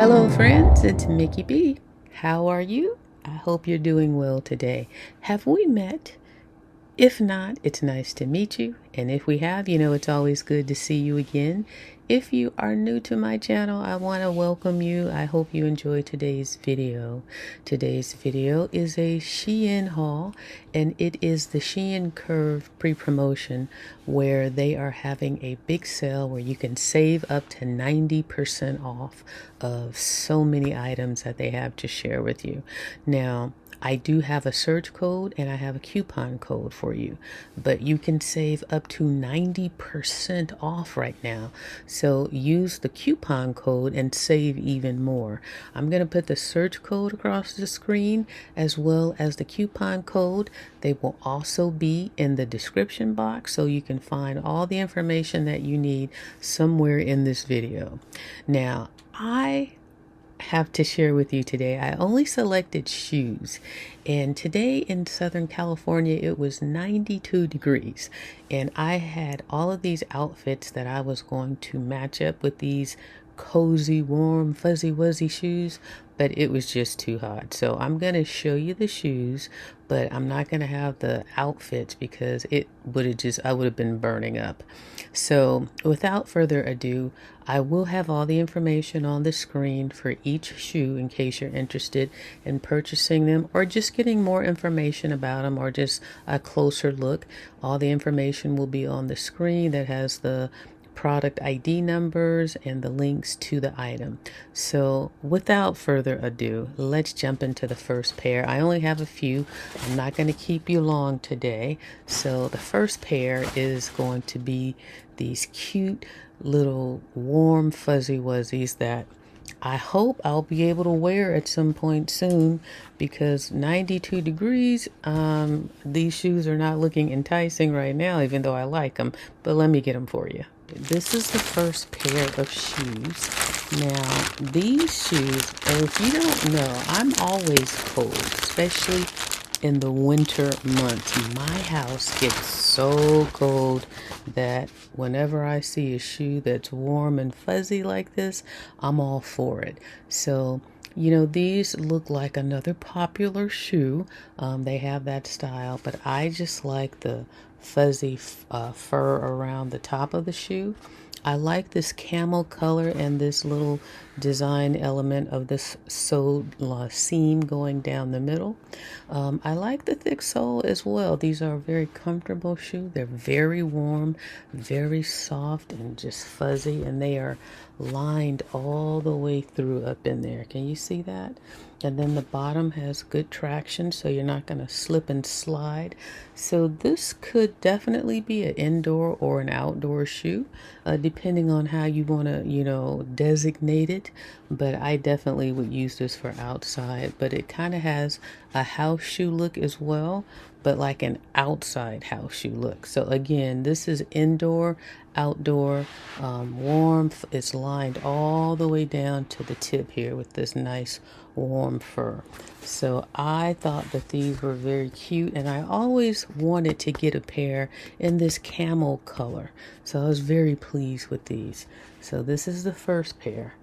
Hello friends, it's Mickey B. How are you? I hope you're doing well today. Have we met? If not, it's nice to meet you. And if we have, it's always good to see you again. If you are new to my channel, I want to welcome you. I hope you enjoy today's video. Today's video is a Shein haul, and it is the Shein Curve pre-promotion where they are having a big sale where you can save up to 90% off of so many items that they have to share with you. Now, I do have a surge code and I have a coupon code for you, but you can save up to 90% off right now. So use the coupon code and save even more. I'm going to put the surge code across the screen as well as the coupon code. They will also be in the description box so you can find all the information that you need somewhere in this video. Now, I have to share with you today. I only selected shoes, and today in Southern California it was 92 degrees, and I had all of these outfits that I was going to match up with these cozy, warm, fuzzy wuzzy shoes, but it was just too hot. So I'm going to show you the shoes, but I'm not going to have the outfits because I would have been burning up. So without further ado, I will have all the information on the screen for each shoe in case you're interested in purchasing them or just getting more information about them or just a closer look. All the information will be on the screen that has the product ID numbers and the links to the item. So without further ado, let's jump into the first pair. I only have a few. I'm not going to keep you long today. So the first pair is going to be these cute little warm fuzzy wuzzies that I hope I'll be able to wear at some point soon because 92 degrees, these shoes are not looking enticing right now, even though I like them, but let me get them for you. This is the first pair of shoes. Now, these shoes, and if you don't know, I'm always cold, especially in the winter months. My house gets so cold that whenever I see a shoe that's warm and fuzzy like this, I'm all for it. So, these look like another popular shoe. They have that style, but I just like the fuzzy fur around the top of the shoe. I like this camel color and this little design element of this sewed seam going down the middle. I like the thick sole as well. These are a very comfortable shoe. They're very warm, very soft, and just fuzzy, and they are lined all the way through up in there. Can you see that? And then the bottom has good traction, so you're not going to slip and slide. So this could definitely be an indoor or an outdoor shoe, depending on how you want to, designate it. But I definitely would use this for outside. But it kind of has a house shoe look as well, but like an outside house shoe look. So again, this is indoor, outdoor, warm. It's lined all the way down to the tip here with this nice warm fur. So I thought that these were very cute, and I always wanted to get a pair in this camel color. So I was very pleased with these. So this is the first pair.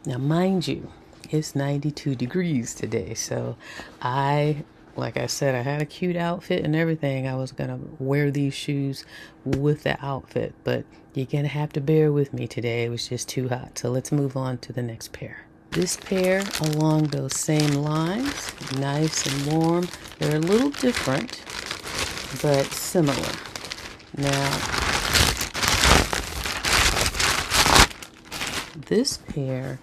Now, mind you, it's 92 degrees today. So like I said, I had a cute outfit and everything. I was going to wear these shoes with the outfit, but you're going to have to bear with me today. It was just too hot. So let's move on to the next pair. This pair, along those same lines, nice and warm. They're a little different, but similar. Now, this pair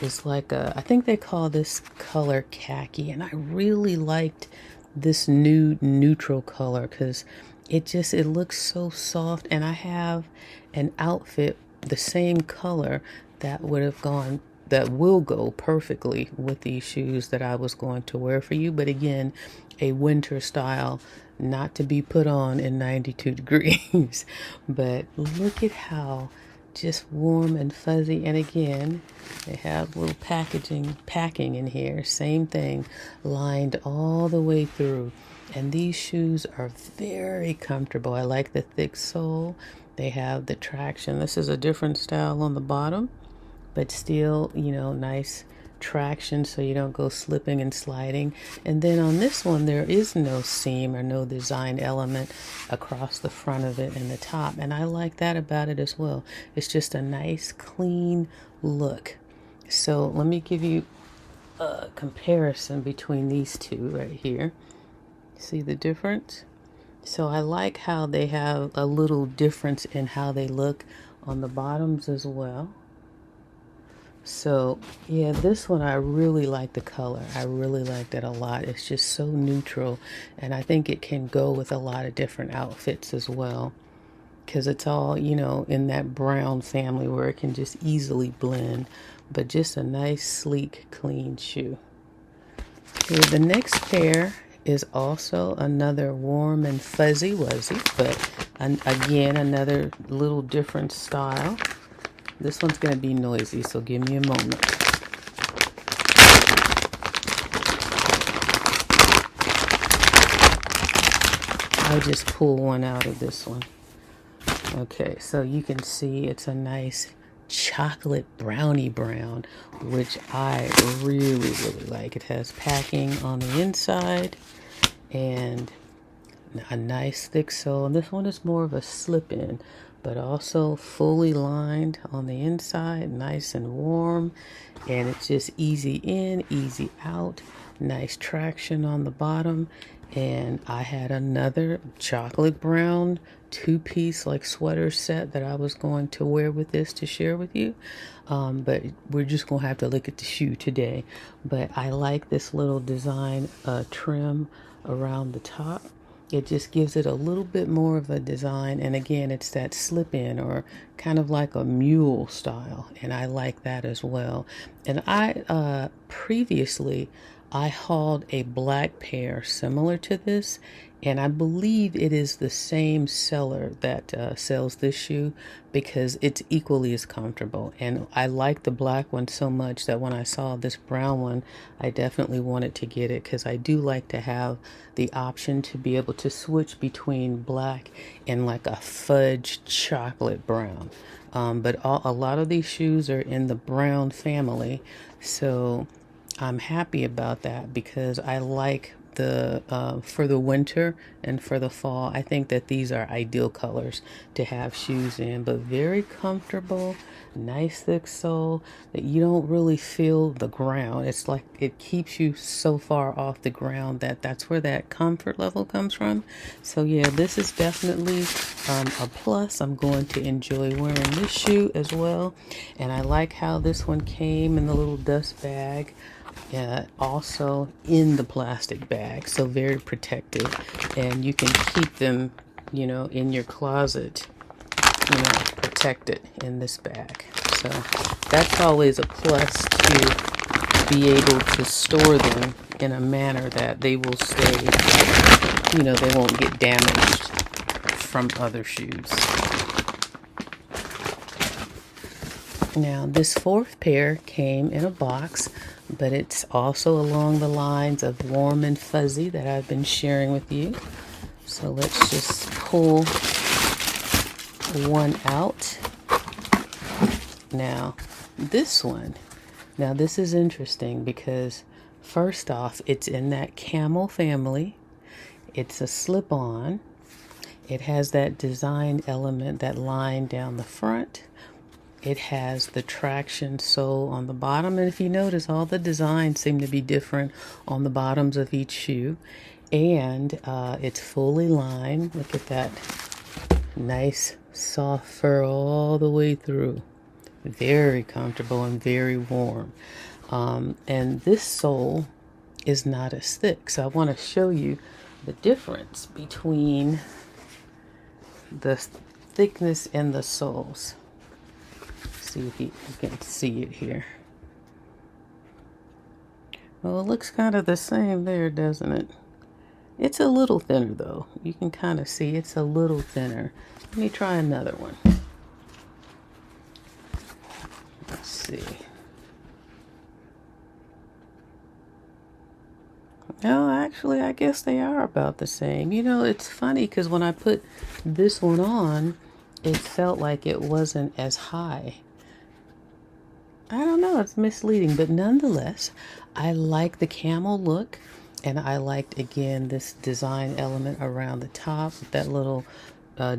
is like I think they call this color khaki, and I really liked this new neutral color because it looks so soft, and I have an outfit the same color that will go perfectly with these shoes that I was going to wear for you. But again, a winter style, not to be put on in 92 degrees. But look at how just warm and fuzzy. And again, they have little packing in here. Same thing, lined all the way through. And these shoes are very comfortable. I like the thick sole. They have the traction. This is a different style on the bottom, but still, you know, nice traction so you don't go slipping and sliding. And then on this one, there is no seam or no design element across the front of it and the top, and I like that about it as well. It's just a nice clean look. So let me give you a comparison between these two right here. See the difference? So I like how they have a little difference in how they look on the bottoms as well. So yeah, this one I really like the color. I really liked it a lot. It's just so neutral, and I think it can go with a lot of different outfits as well, because it's all, you know, in that brown family where it can just easily blend. But just a nice, sleek, clean shoe. Okay, the next pair is also another warm and fuzzy wuzzy, but again, another little different style. This one's going to be noisy, so give me a moment. I'll just pull one out of this one. Okay, so you can see it's a nice chocolate brownie brown, which I really like. It has packing on the inside and a nice thick sole. And this one is more of a slip-in, but also fully lined on the inside, nice and warm, and it's just easy in, easy out, nice traction on the bottom. And I had another chocolate brown two-piece like sweater set that I was going to wear with this to share with you, but we're just gonna have to look at the shoe today. But I like this little design trim around the top. It just gives it a little bit more of a design, and again, it's that slip-in or kind of like a mule style, and I like that as well. And I previously I hauled a black pair similar to this, and I believe it is the same seller that sells this shoe, because it's equally as comfortable. And I like the black one so much that when I saw this brown one, I definitely wanted to get it, because I do like to have the option to be able to switch between black and like a fudge chocolate brown. But a lot of these shoes are in the brown family, so I'm happy about that, because I like the for the winter and for the fall. I think that these are ideal colors to have shoes in, but very comfortable, nice thick sole that you don't really feel the ground. It's like it keeps you so far off the ground that that's where that comfort level comes from. So yeah, this is definitely a plus. I'm going to enjoy wearing this shoe as well, and I like how this one came in the little dust bag. Also in the plastic bag, so very protective, and you can keep them, you know, in your closet, you know, protected in this bag. So that's always a plus, to be able to store them in a manner that they will stay, you know, they won't get damaged from other shoes. Now this fourth pair came in a box, but it's also along the lines of warm and fuzzy that I've been sharing with you. So let's just pull one out. Now this one, now this is interesting, because first off, it's in that camel family. It's a slip-on. It has that design element, that line down the front. It has the traction sole on the bottom, and if you notice, all the designs seem to be different on the bottoms of each shoe. And it's fully lined. Look at that nice soft fur all the way through. Very comfortable and very warm. And this sole is not as thick, so I want to show you the difference between the thickness in the soles. See if you can see it here. Well, it looks kind of the same there, doesn't it? It's a little thinner though. You can kind of see it's a little thinner. Let me try another one. Let's see. No, actually, I guess they are about the same. You know, it's funny because when I put this one on, it felt like it wasn't as high. I don't know, it's misleading, but nonetheless, I like the camel look, and I liked again this design element around the top, that little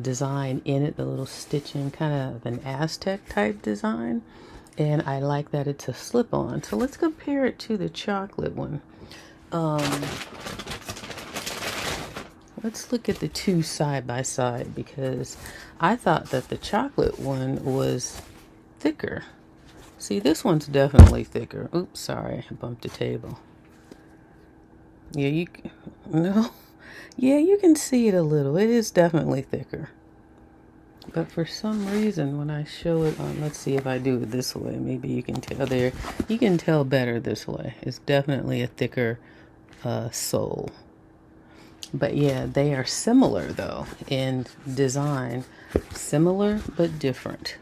design in it, the little stitching, kind of an Aztec type design. And I like that it's a slip-on. So let's compare it to the chocolate one. Let's look at the two side by side, because I thought that the chocolate one was thicker. See, this one's definitely thicker. Oops, sorry, I bumped the table. Yeah, no. Yeah, you can see it a little. It is definitely thicker. But for some reason, when I show it on, let's see if I do it this way. Maybe you can tell there. You can tell better this way. It's definitely a thicker sole. But yeah, they are similar though in design. Similar but different.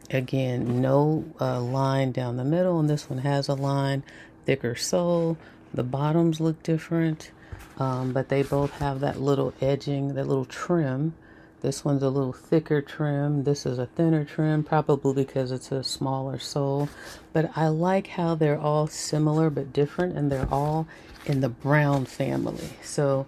Again, no line down the middle, and this one has a line. Thicker sole. The bottoms look different, but they both have that little edging, that little trim. This one's a little thicker trim. This is a thinner trim, probably because it's a smaller sole. But I like how they're all similar but different, and they're all in the brown family. So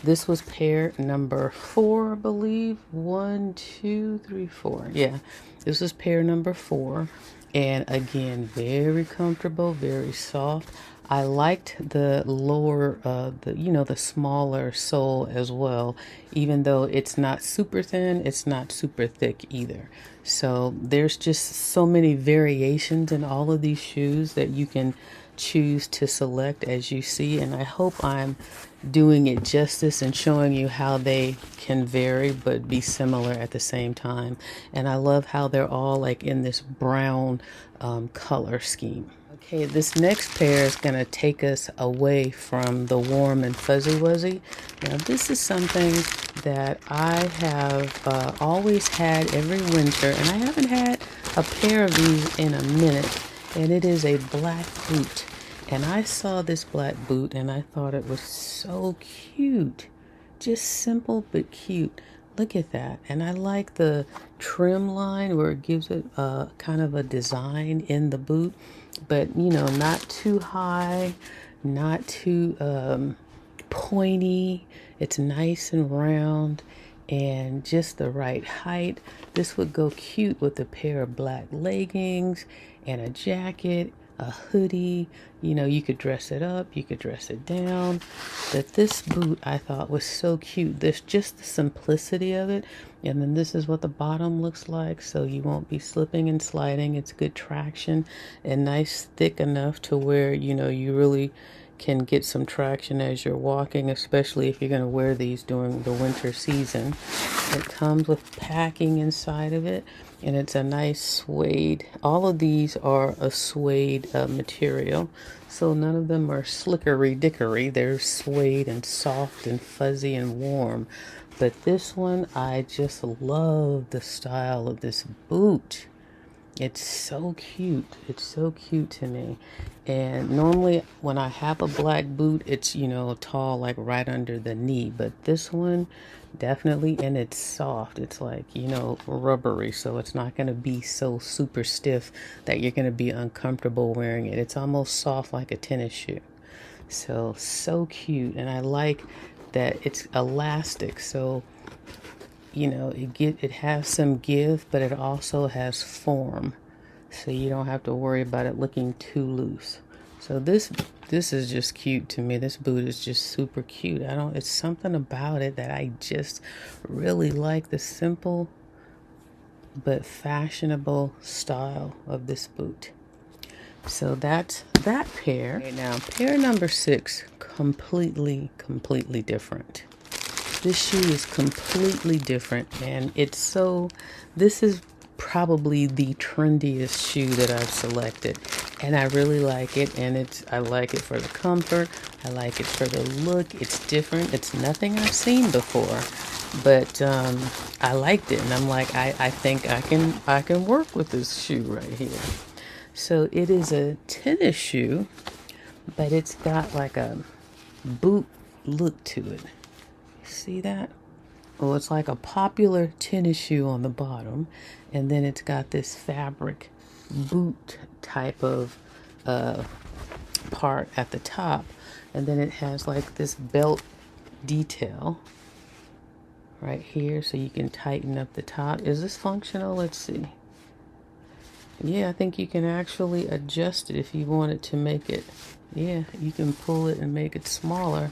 this was pair number 4, I believe. 1, 2, 3, 4. Yeah, this is pair number 4. And again, very comfortable, very soft. I liked the lower, the smaller sole as well. Even though it's not super thin, it's not super thick either. So there's just so many variations in all of these shoes that you can choose to select as you see. And I hope I'm doing it justice and showing you how they can vary but be similar at the same time. And I love how they're all like in this brown color scheme. Okay, this next pair is going to take us away from the warm and fuzzy wuzzy. Now this is something that I have always had every winter, and I haven't had a pair of these in a minute, and it is a black boot. And I saw this black boot and I thought it was so cute. Just simple but cute. Look at that. And I like the trim line where it gives it kind of a design in the boot, but not too high, not too pointy. It's nice and round and just the right height. This would go cute with a pair of black leggings and a jacket, a hoodie. You could dress it up, you could dress it down. But this boot I thought was so cute. There's just the simplicity of it. And then this is what the bottom looks like, so you won't be slipping and sliding. It's good traction and nice thick enough to where you really can get some traction as you're walking, especially if you're going to wear these during the winter season. It comes with packing inside of it, and it's a nice suede. All of these are a suede material, so none of them are slickery dickery. They're suede and soft and fuzzy and warm. But this one, I just love the style of this boot. It's so cute. It's so cute to me. And normally when I have a black boot, it's, tall, like right under the knee. But this one, definitely, and it's soft. It's like, rubbery. So it's not going to be so super stiff that you're going to be uncomfortable wearing it. It's almost soft like a tennis shoe. So cute. And I like that it's elastic. So it has some give, but it also has form, so you don't have to worry about it looking too loose. So this is just cute to me. This boot is just super cute. It's something about it that I just really like, the simple but fashionable style of this boot. So that's that pair. Okay, now pair number 6, completely different. This shoe is completely different, and this is probably the trendiest shoe that I've selected, and I really like it. And I like it for the comfort, I like it for the look. It's different, it's nothing I've seen before, but I liked it, and I'm like, I think I can work with this shoe right here. So it is a tennis shoe, but it's got like a boot look to it. See that? well, it's like a popular tennis shoe on the bottom, and then it's got this fabric boot type of part at the top, and then it has like this belt detail right here, so you can tighten up the top. Is this functional? Let's see. Yeah, I think you can actually adjust it if you wanted to make it. Yeah, you can pull it and make it smaller,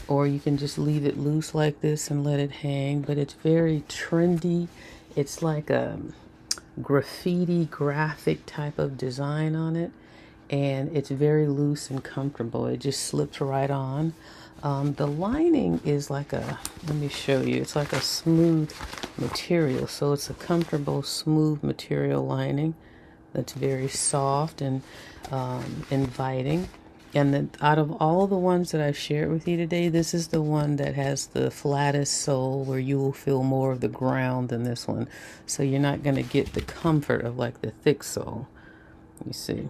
or you can just leave it loose like this and let it hang. But it's very trendy. It's like a graffiti graphic type of design on it, and it's very loose and comfortable. It just slips right on. The lining is like a, let me show you, it's like a smooth material, so it's a comfortable smooth material lining that's very soft and inviting. And then out of all the ones that I've shared with you today, this is the one that has the flattest sole, where you will feel more of the ground than this one. So you're not going to get the comfort of like the thick sole, you see.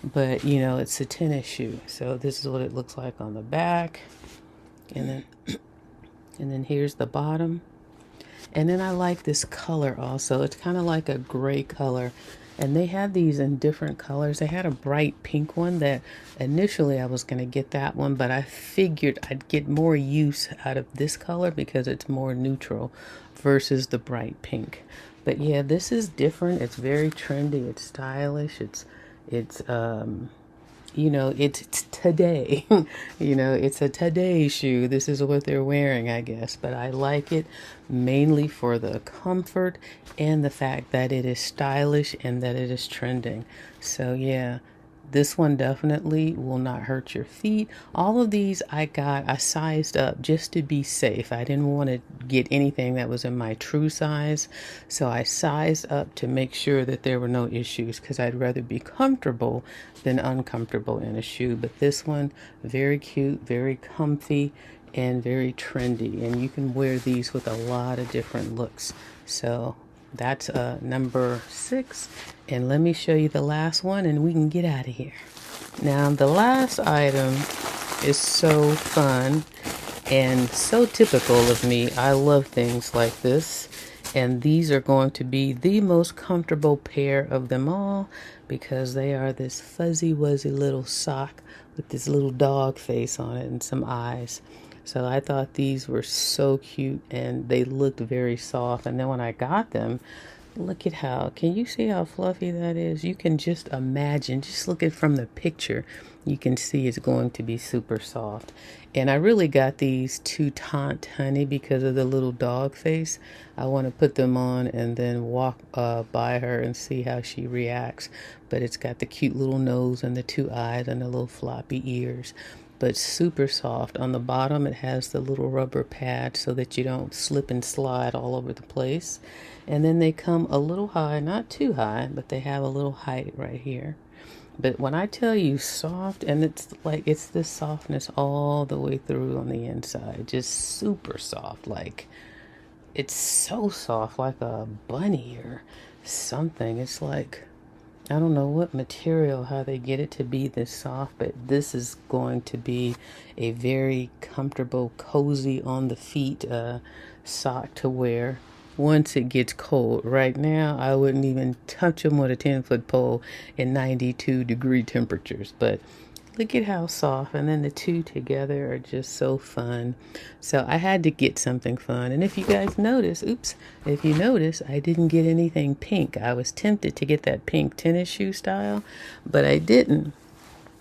But you know, it's a tennis shoe. So this is what it looks like on the back. And then here's the bottom. And then I like this color also. It's kind of like a gray color. And they had these in different colors. They had a bright pink one that initially I was going to get that one, but I figured I'd get more use out of this color because it's more neutral versus the bright pink. But yeah, this is different. It's very trendy. It's stylish. It's you know, it's today. You know, it's a today shoe. This is what they're wearing, I guess. But I like it mainly for the comfort and the fact that it is stylish and that it is trending. So yeah, this one definitely will not hurt your feet. All of these I sized up just to be safe. I didn't want to get anything that was in my true size. So I sized up to make sure that there were no issues, because I'd rather be comfortable than uncomfortable in a shoe. But this one, very cute, very comfy, and very trendy. And you can wear these with a lot of different looks. So that's number 6. And let me show you the last one and we can get out of here. Now, the last item is so fun and so typical of me. I love things like this. And these are going to be the most comfortable pair of them all, because they are this fuzzy wuzzy little sock with this little dog face on it and some eyes. So I thought these were so cute and they looked very soft. And then when I got them, look at how, can you see how fluffy that is? You can just imagine, just look at from the picture, you can see it's going to be super soft. And I really got these to taunt Honey because of the little dog face. I want to put them on and then walk by her and see how she reacts. But it's got the cute little nose and the 2 eyes and the little floppy ears. But super soft. On the bottom it has the little rubber pad so that you don't slip and slide all over the place. And then they come a little high, not too high, but they have a little height right here. But when I tell you soft, and it's like, it's this softness all the way through on the inside, just super soft. Like, it's so soft, like a bunny or something. It's like, I don't know what material, how they get it to be this soft, but this is going to be a very comfortable, cozy on the feet sock to wear once it gets cold. Right now, I wouldn't even touch them with a 10-foot pole in 92-degree temperatures, but look at how soft. And then the two together are just so fun. So I had to get something fun. And if you guys notice, if you notice, I didn't get anything pink. I was tempted to get that pink tennis shoe style, but I didn't.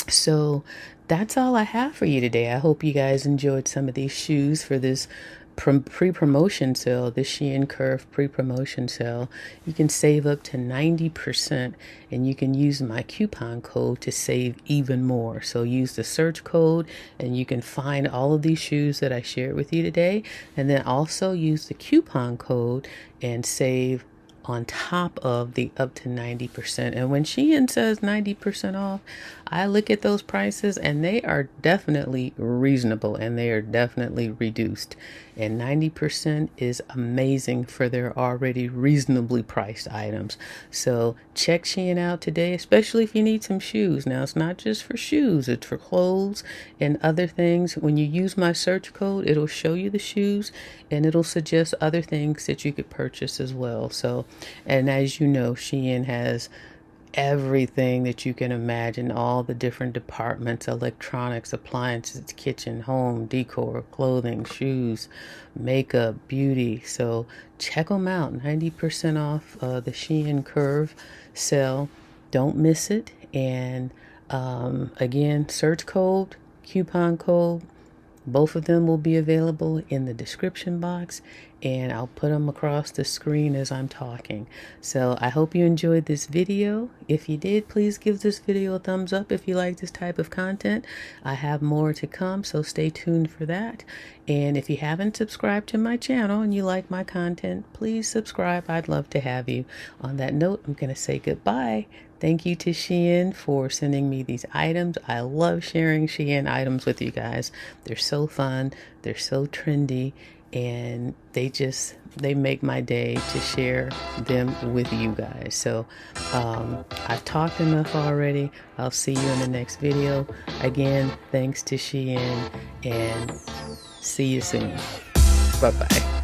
So that's all I have for you today. I hope you guys enjoyed some of these shoes for this pre-promotion sale, the Shein Curve pre-promotion sale. You can save up to 90%, and you can use my coupon code to save even more. So use the search code and you can find all of these shoes that I shared with you today, and then also use the coupon code and save on top of the up to 90%. And when Shein says 90% off, I look at those prices and they are definitely reasonable and they are definitely reduced. and 90% is amazing for their already reasonably priced items. So check Shein out today, especially if you need some shoes. Now, it's not just for shoes, it's for clothes and other things. When you use my search code, it'll show you the shoes and it'll suggest other things that you could purchase as well. So, and as you know, Shein has everything that you can imagine, all the different departments: electronics, appliances, kitchen, home, decor, clothing, shoes, makeup, beauty. So check them out. 90% off the Shein Curve sale. Don't miss it. And again, search code, coupon code, both of them will be available in the description box, and I'll put them across the screen as I'm talking. So I hope you enjoyed this video. If you did, please give this video a thumbs up if you like this type of content. I have more to come, so stay tuned for that. And if you haven't subscribed to my channel and you like my content, please subscribe. I'd love to have you. On that note, I'm going to say goodbye. Thank you to Shein for sending me these items. I love sharing Shein items with you guys. They're so fun. They're so trendy. And they make my day to share them with you guys. So I've talked enough already. I'll see you in the next video. Again, thanks to Shein, and see you soon. Bye-bye.